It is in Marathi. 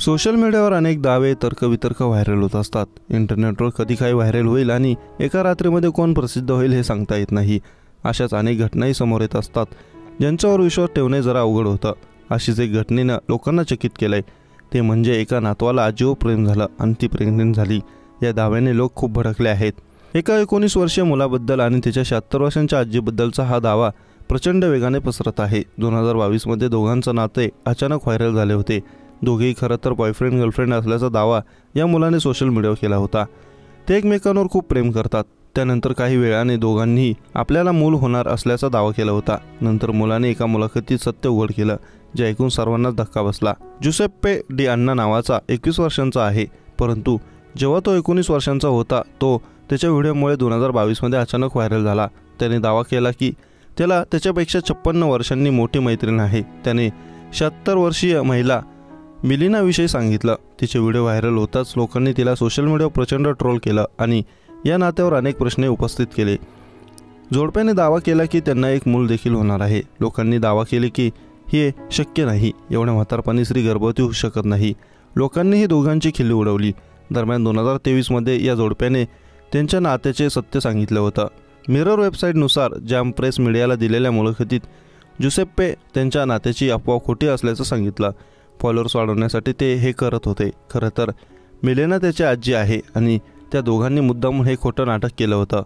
सोशल मीडियावर अनेक दावे तर्कवितर्क व्हायरल होत असतात। इंटरनेटवर कधी काही व्हायरल होईल आणि एका रात्रीमध्ये कोण प्रसिद्ध होईल हे सांगता येत नाही। अशाच अनेक घटनाही समोर येत असतात ज्यांच्यावर विश्वास ठेवणे जरा अवघड होतं। अशीच एक घटनेनं लोकांना चकित केलंय। ते म्हणजे एका नातवाला आजीवर प्रेम झालं आणि ती प्रेग्नेंट झाली। या दाव्याने लोक खूप भडकले आहेत। एका 19 वर्षीय मुलाबद्दल आणि तिच्या 76 वर्षांच्या आजीबद्दलचा हा दावा प्रचंड वेगाने पसरत आहे। 2022 मध्ये दोघांचं नाते अचानक व्हायरल झाले होते। दोघेही खरं तर बॉयफ्रेंड गर्लफ्रेंड असल्याचा दावा या मुलाने सोशल मीडियावर केला होता। ते एकमेकांवर खूप प्रेम करतात। त्यानंतर काही वेळाने दोघांनी आपल्याला मूल होणार असल्याचा दावा केला होता। नंतर मुलाने एका मुलाखतीत सत्य उघड केलं, जे ऐकून सर्वांनाच धक्का बसला। जुसेप्पे डी अन्ना नावाचा 21 वर्षांचा आहे, परंतु जेव्हा तो 19 वर्षांचा होता तो त्याच्या व्हिडिओमुळे 2022 मध्ये अचानक व्हायरल झाला। त्याने दावा केला की त्याला त्याच्यापेक्षा 56 वर्षांनी मोठी मैत्रीण आहे। त्याने 76 वर्षीय महिला मिलिनाविषयी सांगितलं। तिचे व्हिडिओ व्हायरल होताच लोकांनी तिला सोशल मीडियावर प्रचंड ट्रोल केलं आणि या नात्यावर अनेक प्रश्न उपस्थित केले। जोडप्याने दावा केला की त्यांना एक मूल देखील होणार आहे। लोकांनी दावा केले की हे शक्य नाही, एवढ्या म्हातारपणी स्त्री गर्भवती होऊ शकत नाही। लोकांनी ही दोघांची खिल्ली उडवली। दरम्यान 2023 मध्ये या जोडप्याने त्यांच्या नात्याचे सत्य सांगितलं होतं। मिरर वेबसाईटनुसार जॅम प्रेस मीडियाला दिलेल्या मुलाखतीत जुसेप्पे त्यांच्या नात्याची अफवा खोटी असल्याचं सांगितलं। फॉलोअर्स वाढवण्यासाठी ते हे करत होते। खरं तर मिलेना त्याची आजी आहे आणि त्या दोघांनी मुद्दामून हे खोटं नाटक केलं होतं।